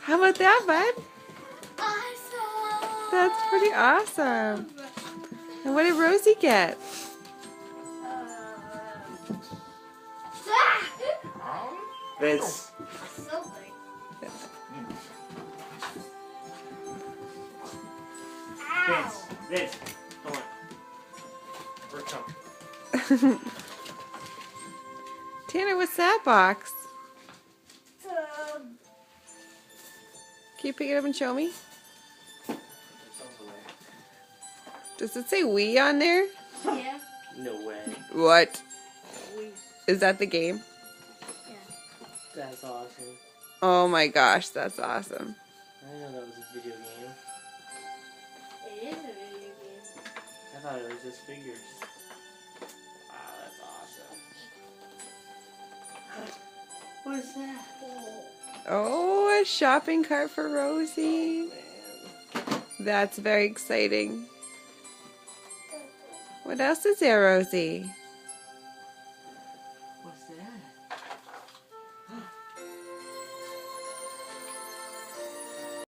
How about that, bud? Awesome. That's pretty awesome. And what did Rosie get? Vince. Something. Vince. Vince. Come on. We're coming. Tanner, what's that box? Can you pick it up and show me? Does it say "we" on there? Yeah. No way. What? Is that the game? Yeah. That's awesome. Oh my gosh, that's awesome. I didn't know that was a video game. It is a video game. I thought it was just figures. Wow, that's awesome. What is that? Oh, a shopping cart for Rosie. Man. That's very exciting. What else is there, Rosie?